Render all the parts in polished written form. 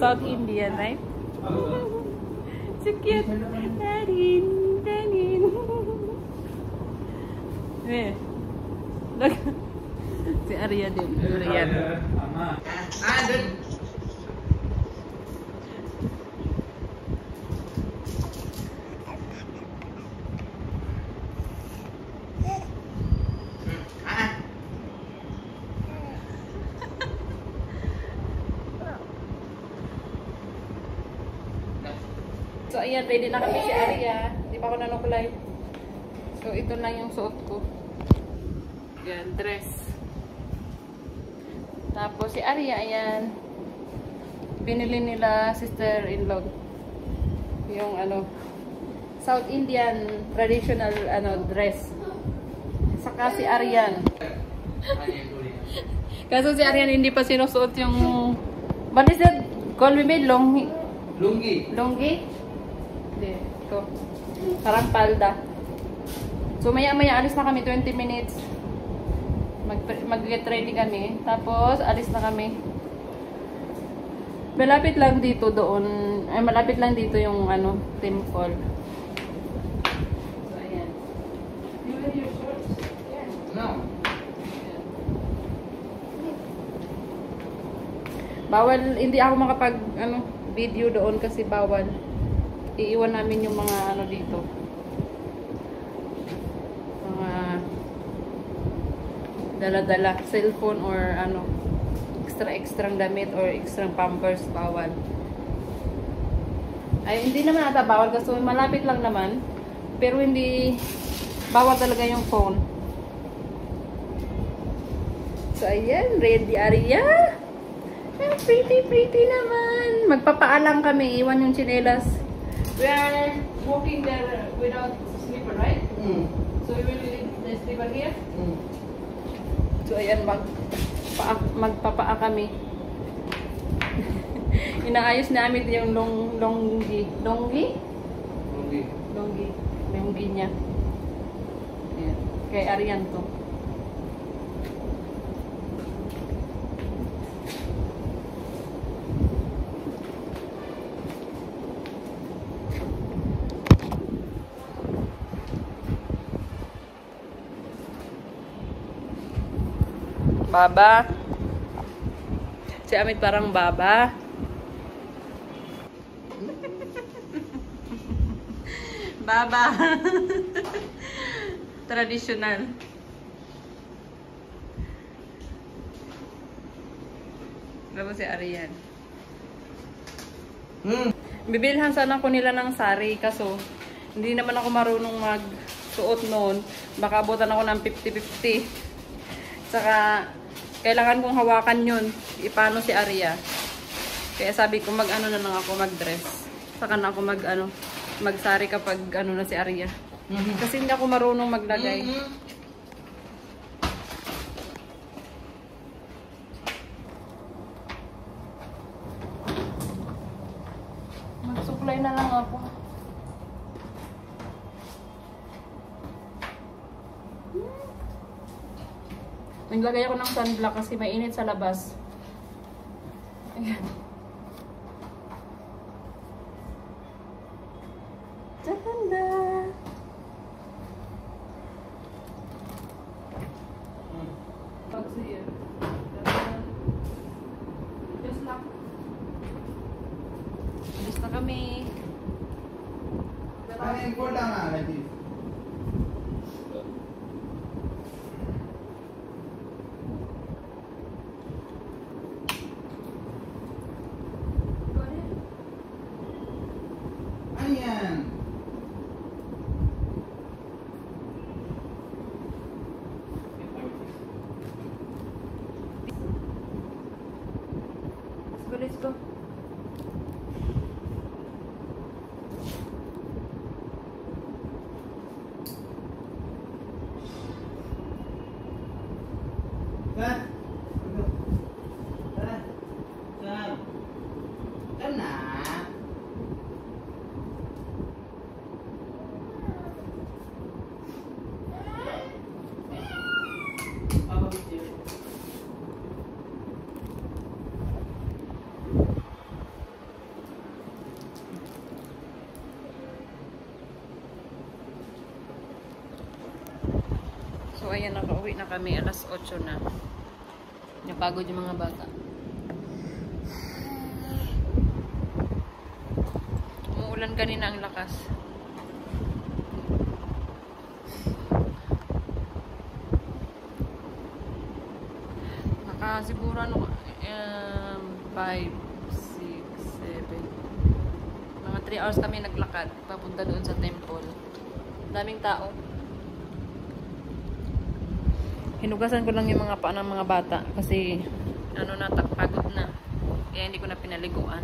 South Indian, right? So cute. Darin, darin. Eh. Look. Si Arya din. Aryan. So, ayan, ready na kami si Arya. Hindi pa ako nanukulay. So, ito lang yung suot ko. Ayan, dress. Tapos, si Arya, ayan. Binili nila sister-in-law. Yung, South Indian traditional, dress. Saka si Aryan. Kaso si Aryan hindi pa sinusuot yung... What is it? Call me longi. Lungi. Longi? Hindi. Ito. Parang palda. So, maya-maya alis na kami. 20 minutes. Mag-get ready kami. Tapos, alis na kami. Malapit lang dito doon. Ay, malapit lang dito yung, temple. So, ayan. You wear your shorts? Yeah. No. Bawal, hindi ako makapag, video doon kasi bawal. Iiwan namin yung mga dito. Mga dala-dala, cellphone or extra-extrang damit or extrang pampers, bawal. Ay, hindi naman ata bawal kasi malapit lang naman. Pero hindi, bawal talaga yung phone. So, ayan, ready Arya. Pretty naman. Magpapaalang kami, iwan yung tsinelas. We are walking there without slipper, right? Mm. So we will leave the slipper here? Mm. So ayan, magpapaa kami. Inaayos namin yung longgi. Longgi? Lungi. Longgi. Longgi niya. Ayan. Kay Aryan to. Baba. Si Amit parang baba. Baba. Traditional. Tapos si Aryan. Bibilhan sana ko nila ng sari kaso hindi naman ako marunong magsuot noon. Baka abutan ako ng 50-50. Saka kailangan kong hawakan yun. Ipano si Arya. Kaya sabi ko na lang ako mag-dress. Saka na ako magsari kapag na si Arya. Kasi hindi ako marunong maglagay. Magsuklay na lang ako. Naglagay ako ng sunblock kasi mainit sa labas. Ayan. Tanda! Pag-siya. Just lang. Alis na kami. Ano yung cool lang like this? Ayan. Let's go. So, ayan, nakauwi na kami. Alas 8 na. Napagod yung mga bata. Umuulan kanina ang lakas. Siguro ano, 5, 6, 7. Mga 3 hours kami naglakad. Papunta doon sa temple. Daming tao. Hinugasan ko lang yung mga paa ng mga bata kasi ano na, pagod na. Kaya hindi ko na pinaliguan.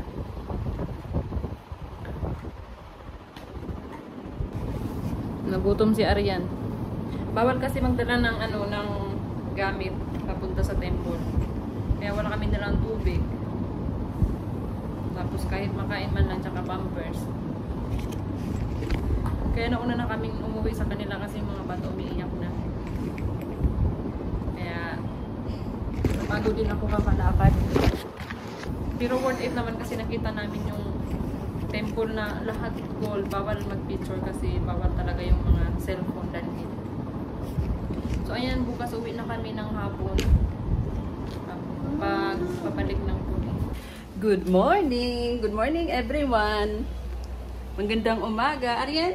Nagutom si Arian. Bawal kasi magdala ng ano, ng gamit papunta sa temple. Kaya wala kami dalang tubig. Tapos kahit makain man lang tsaka pampers. Kaya nauna na kaming umuwi sa kanila kasi mga bata umiiyak na. Kaya napagod din ako kakalakad. Pero worth it naman kasi nakita namin yung temple na lahat gold. Bawal mag-picture kasi bawal talaga yung mga cellphone dalhin. So ayan, bukas uwi na kami ng hapon. Pabalik ng puli. Good morning! Good morning everyone! Magandang umaga. Arian?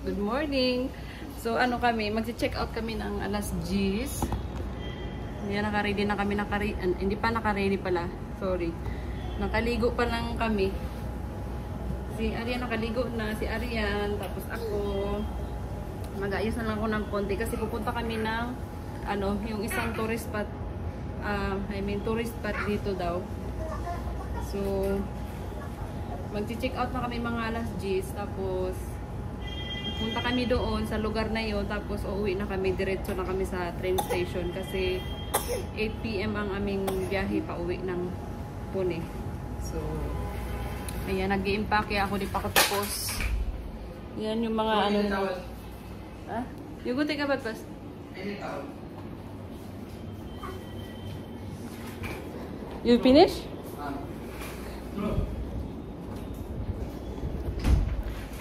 Good morning! So ano kami, magsi-check out kami ng alas 10. Hindi naka-ready na kami. Hindi pa naka-ready pala. Sorry. Nakaligo pa lang kami. Si Arian nakaligo na. Si Arian. Tapos ako. Mag-ayos na lang ako ng konti. Kasi pupunta kami ng ano, yung isang tourist spot. Tourist spot dito daw. So, magsi-check out na kami mga alas 10. Tapos, punta kami doon sa lugar na yon. Tapos, uuwi na kami. Diretso na kami sa train station. Kasi, 8 PM ang aming biyahe pa uwi ng Pune. So, ayan, nag-i-impake ako. Di pa ako tapos. Yan yung mga ano na. Ha? You go take a bath first. You finish?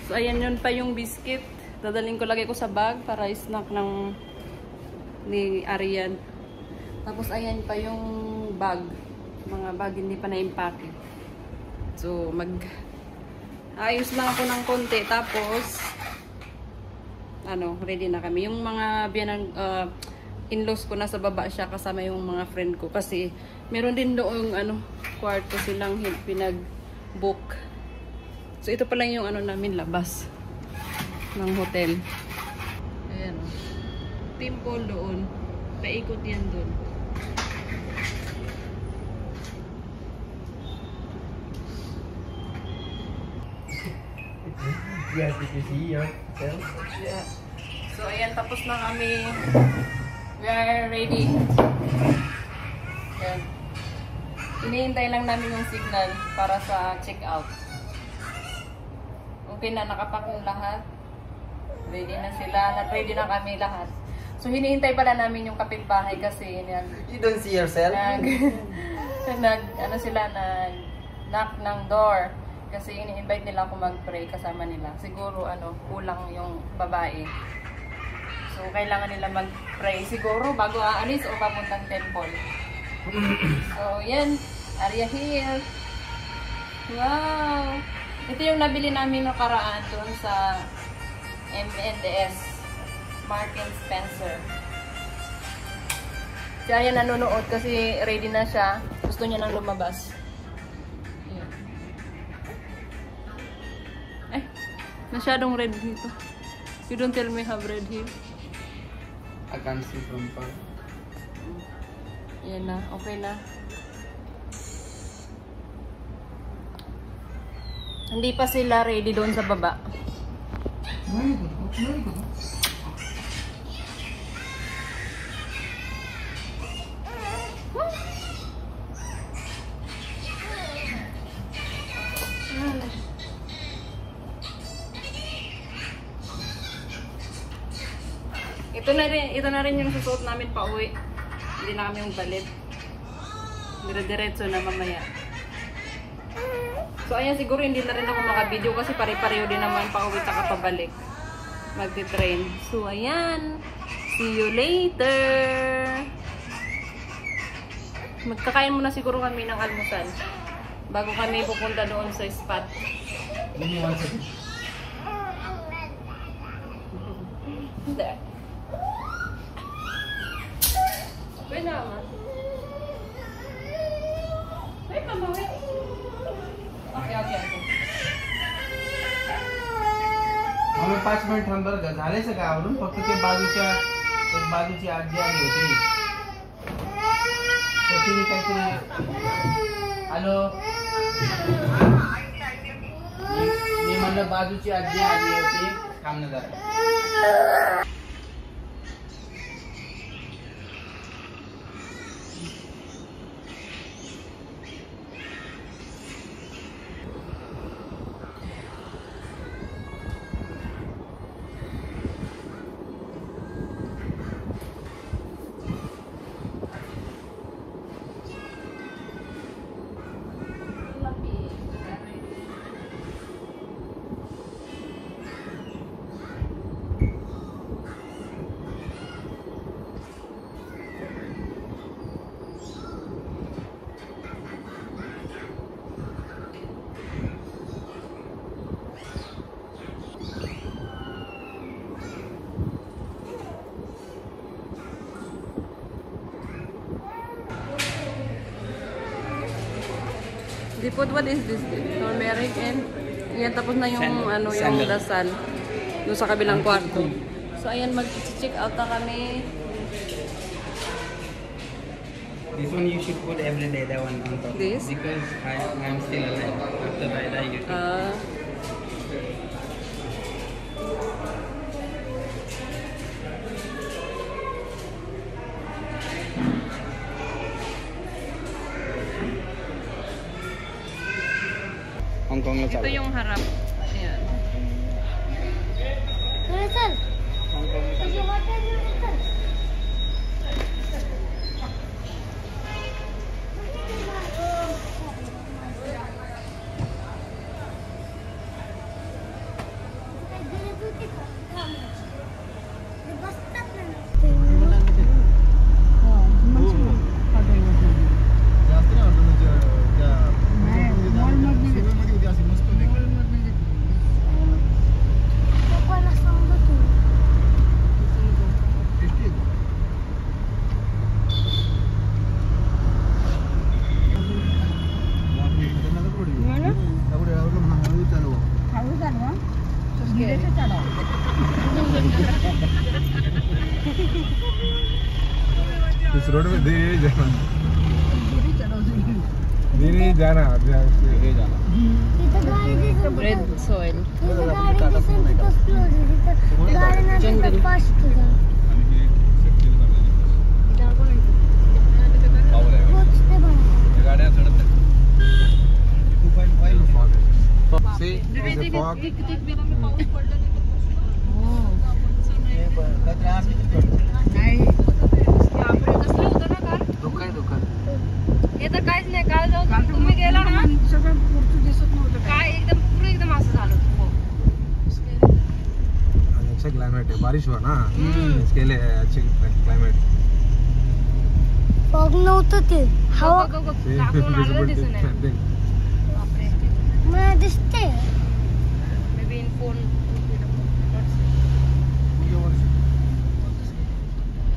So, ayan yun pa yung biscuit. Dadaling ko lagi ko sa bag para snack ng ni Arian. Tapos, ayan pa yung bag. Mga bag hindi pa na-impake. So, ayos lang ako ng konti. Tapos, ano, ready na kami. Yung mga in-laws ko nasa baba siya kasama yung mga friend ko. Kasi, meron din doong kwarto silang pinag-book. So, ito pa lang yung namin labas ng hotel. Ayan o. Temple doon. Paikot yan doon. Yes, did you see yourself? Yeah. So, ayan, tapos na kami. We are ready. Ayan. Hinihintay lang namin yung signal para sa check-out. Okay na, nakapak yung lahat. Ready na sila. Ready na kami lahat. So, hinihintay pala namin yung kapitbahay kasi You don't see yourself? knock ng door. Kasi ini-invite nila ako mag-pray kasama nila. Siguro, kulang yung babae. So, kailangan nila mag-pray. Siguro, bago aalis o papuntang temple. So, yan. Area Hill. Wow! Ito yung nabili namin nakaraan doon sa M&S. Mark & Spencer. Si Aya nanonood kasi ready na siya. Gusto niya nang lumabas. Masyadong red dito. You don't tell me have red here. I can't see from far. Yan na. Okay na. Hindi pa sila ready doon sa baba. Ito na rin yung susuot namin pa uwi. Hindi na kami yung balit. Dire-diretso na mamaya. So ayan, siguro hindi na rin ako maka-video kasi pare-pareho din naman pa uwi at pabalik. Magti-train. So ayan. See you later! Magkakain muna siguro kami ng almusal bago kami pupunta doon sa spot. Give me 1 second. There. Wait naman. Wait naman, wait. Okay. आम्ही 5 मिनिट थांबलं का झाले सगळं आवरून फक्त ते बाजूची आजी आली होती तर तिने काहीतरी हॅलो मी म्हणलं बाजूची आजी आली होती थांबणं जरा Dipot, what is this? Turmeric and yan, tapos na yung Sandal. yung dasal doon sa kabilang kwarto. So ayan, mag-check out na kami. This one you should put every day, that one on top. This? Because I'm still alive. After I die, you take. Hong Kong na Ito yung harap. Ayan. Hong Kong na इस रोड में धीरे जाना Red soil. See, there's a fog. हे तर काहीच नाही. काल जाऊन तुम्ही गेला ना सगळं पुरतं दिसत नव्हतं. काय एकदम असं झालं. अच्छा क्लाइमेट है, बारिश हुआ ना इसके लिए अच्छे क्लाइमेट. फॉग नव्हतं ते हवा दिसून मला दिसते.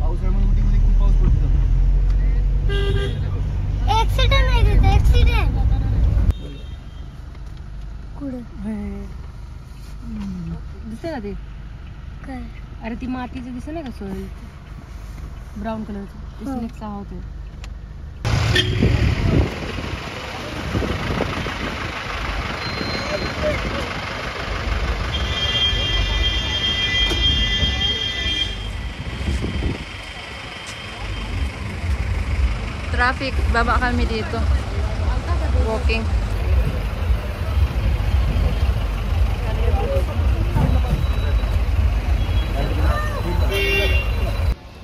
पावसाळ्यामध्ये उटीमध्ये खूप पाऊस पडतो. ऍक्सिडेंट आहे तिथे ऍक्सिडेंट कुठे दिसते ना ते. काय अरे ती मातीचं दिसत नाही का सोय ब्राऊन कलरचं स्नेक सहा होते. Traffic, baba kami dito. Walking.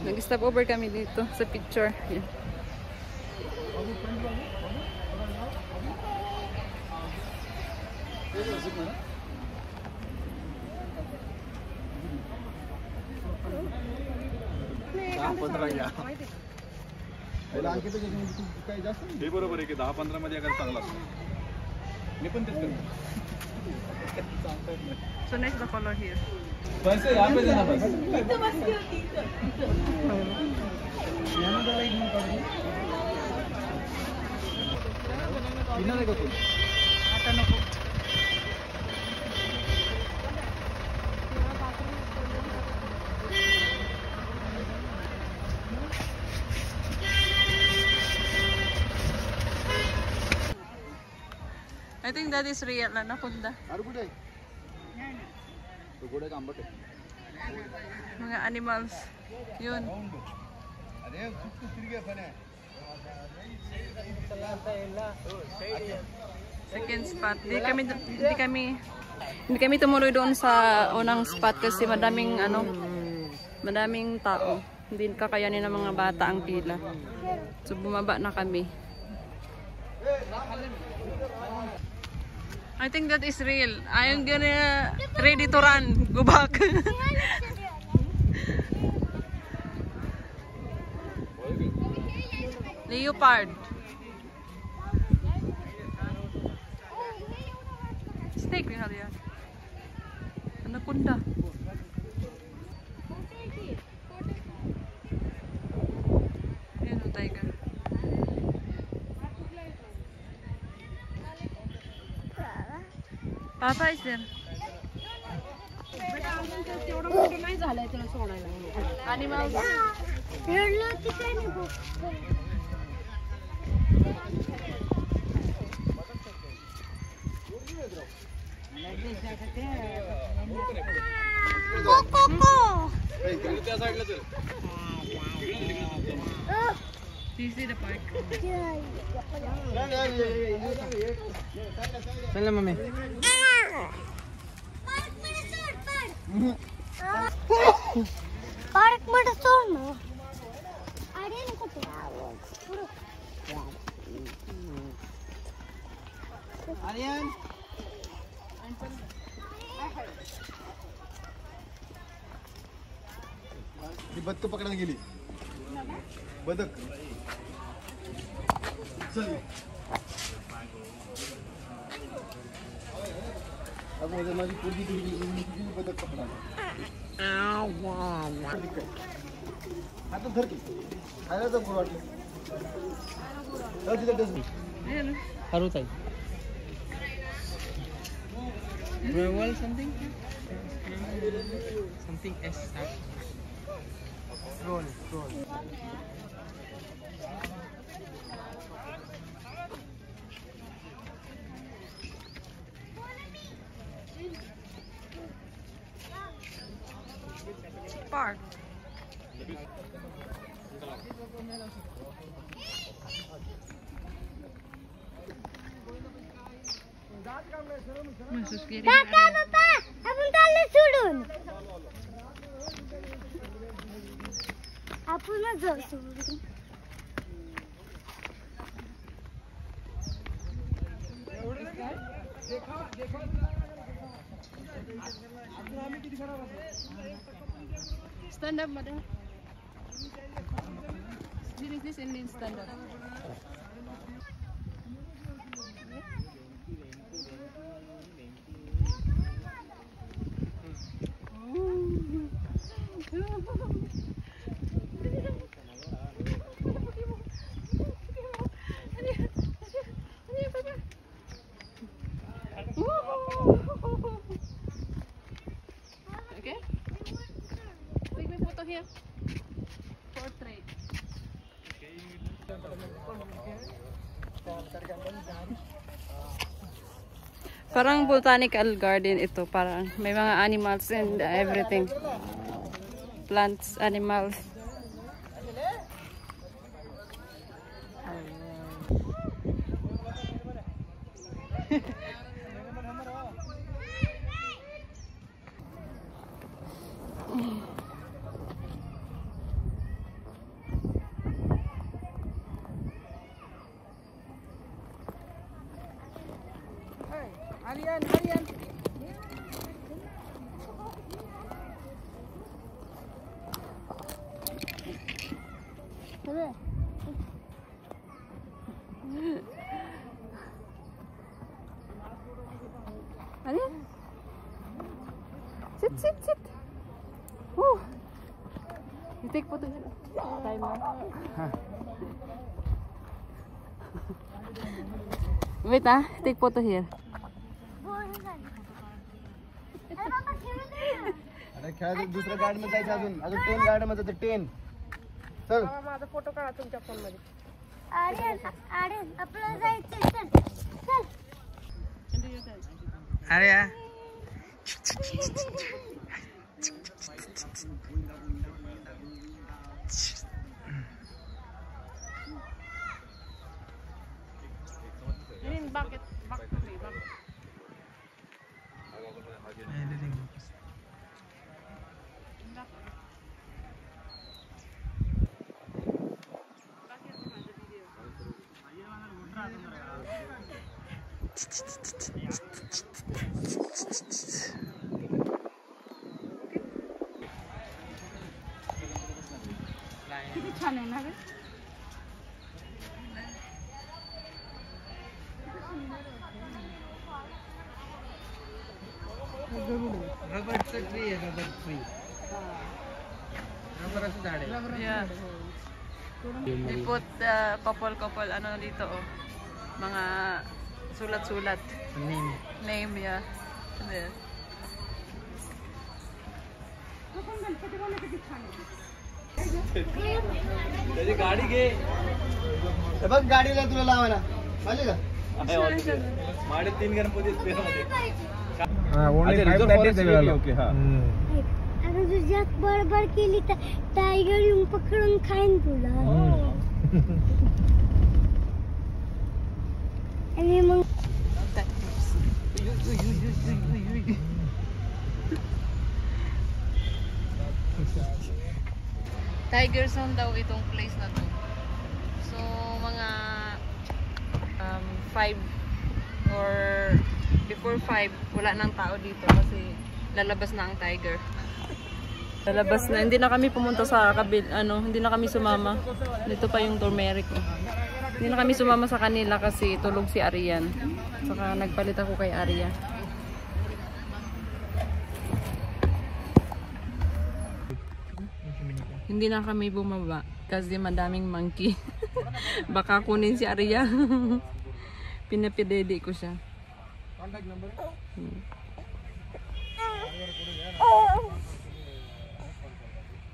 Nag-stop over kami dito sa picture. Yan. 15 घ्या पहिला आणखी तर काही जास्त नाही. हे बरोबर आहे की 10-15 मध्ये अगर चांगला असतो. मी पण तेच करतो. So next the color here. पैसे यहाँ पे देना बस. पिणार आहे का तू? आता नको. I think that is real na nakunda. अरे कुठे आहे? तो कुठे काम बघ. Mga animals. Yun. अरे खूप तिरगे पण आहे. Second spot. Hindi kami tumuloy doon sa unang spot kasi madaming tao. Hindi kakayanin ng mga bata ang pila. So bumaba na kami. I think that is real. I'm gonna ready to run. Go back. Leopard. Snake din natin yan. Anaconda. Ayan o, tiger. Papa is there. Animals. Do you see the park? चल ना mummy. Park मध्ये सोड ना. अरे नको ते. आर्यन. ती बदक पकडायला गेली. बदक. चल. अब मुझे माझी पोरगी तुझी बदक पकडायला. आता धर की. खायला तर गोड वाटलं. चल तिथे डस्टबिन. Ayan o. हरू ताई. Well, something S. Roll. Park. काका पप्पा आपण चाललो सोडून. आपणच जाऊ सोडून. Stand up, madam. This Indian stand up. Okay? Take my photo here. Portrait. Parang botanical garden ito. Parang may mga animals and everything. Plants, animals. Aryan. Sabi. Ano yan? Sit, sit, sit. Woo. You take photo here. Timer. Wait take photo here. अरे खेळा दुसऱ्या गाडी मध्ये जायचं अजून ट्रेन गाडी मध्ये तर ट्रेन चल माझा फोटो काढा तुमच्या फोन मध्ये. आर्यन आपल्याला जायचं चल चल. अरे यार Bakit? Bakit? किती छान आहे ना ग. रबरचं ट्री आहे रबर ट्री रबराचं झाड आहे Yeah. They put couple ano dito oh. Mga sulat-sulat. Name yeah. There. त्याची गाडी घे बघ गाडीला तुला लावायला पाहिजे का 3.5 गणपती ओके हा अगर तू जास्त बडबड केली तर टायगर येऊन पकडून खाईन तुला. आणि मग Tiger Zone daw itong place na to. So mga 5 or before 5 wala nang tao dito kasi lalabas na ang tiger. Lalabas na. Hindi na kami pumunta sa hindi na kami sumama. Dito pa yung turmeric. Hindi na kami sumama sa kanila kasi tulog si Arian. Saka nagpalit ako kay Aria. Hindi na kami bumaba kasi madaming monkey. Baka kunin si Aria. Pinapidede ko siya.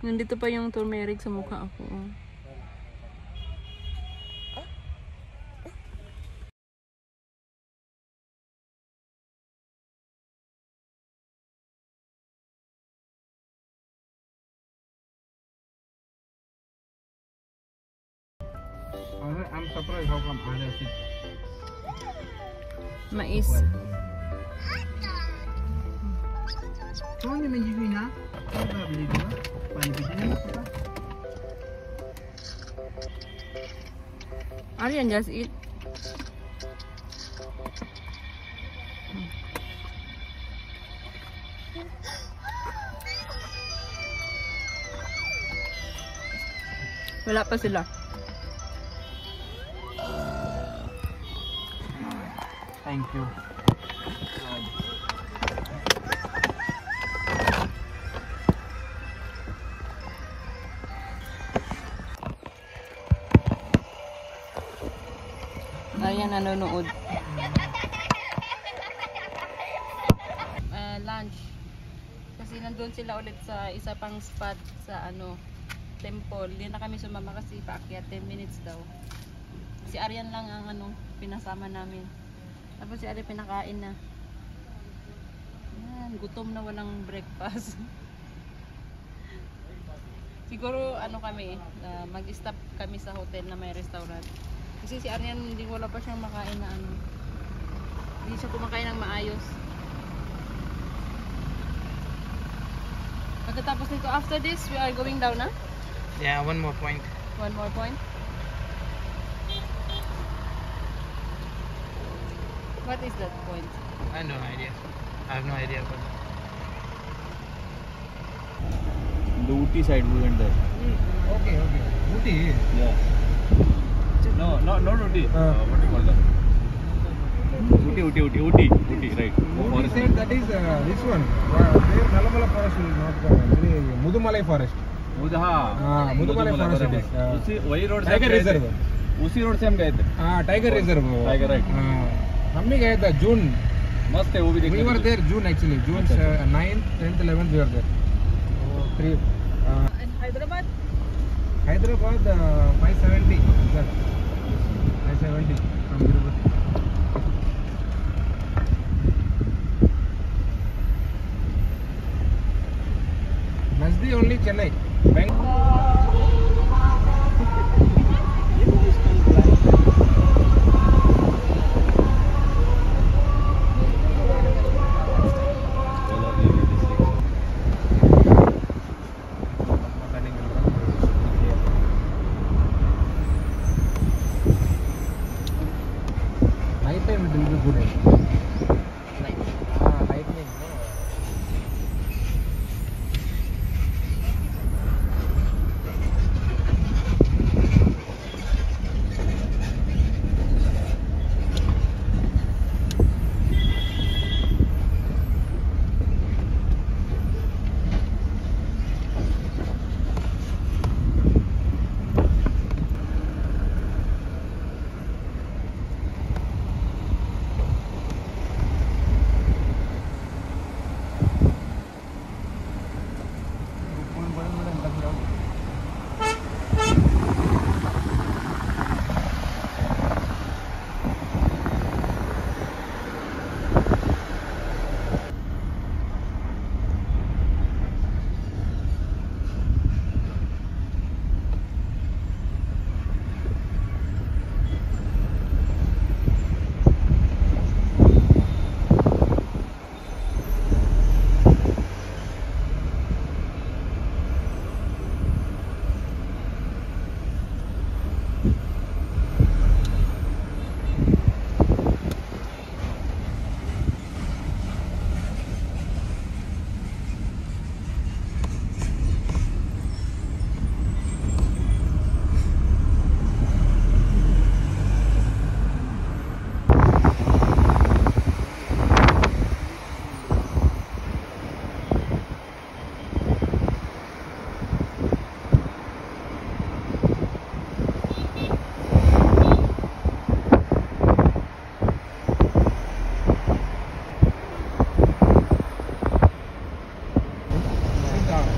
Nandito pa yung turmeric sa mukha ako. I'm surprised how come others sit. Mais. Kung hindi medyo na, bili ko ba? Panipitin na pa. Arian, just eat. Wala pa sila. Thank you. Ayan, nanonood. Lunch. Kasi nandun sila ulit sa isa pang spot sa temple. Hindi na kami sumama kasi paakyat 10 minutes daw. Si Arian lang ang pinasama namin. Tapos si Arian pinakain na. Ayan, gutom na walang breakfast. Siguro kami, mag-stop kami sa hotel na may restaurant. Kasi si Arian wala pa siyang makain na hindi siya kumakain ng maayos. Pagkatapos nito, after this, we are going down na? Yeah, one more point. One more point? What is that point? I have no idea. I have no idea. But the Ooty side we went there. Okay. Ooty. Yeah. No, not Ooty. What do you call that? Ooty, right. Ooty said that is this one. There Nalamala forest is not actually Mudumalai forest. Mudumalai forest it is. उसी वही रोड से Tiger reserve. उसी रोड से हम गए थे. Tiger reserve. Tiger, right. हम भी गए थे जून. मस्त है वो भी देखने. We were there June actually. June 9th, 10th, 11th we were there. And Hyderabad? Hyderabad 570. 570 from Tirupati. Must be only Chennai. Night time it will be good. Lightning.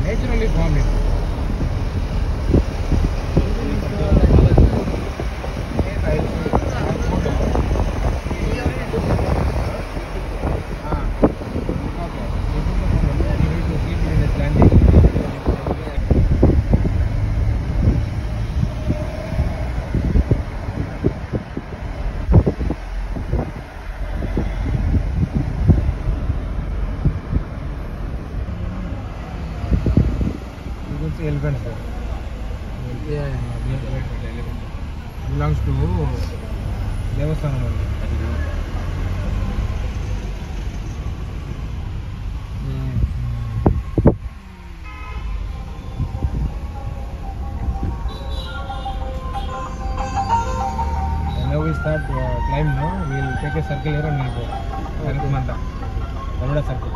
Naturally formed it. Elephants there. Yeah. Belongs to Devasthanam only. Now we start climb now. We'll take a circle here and we'll go. Manta. Circle.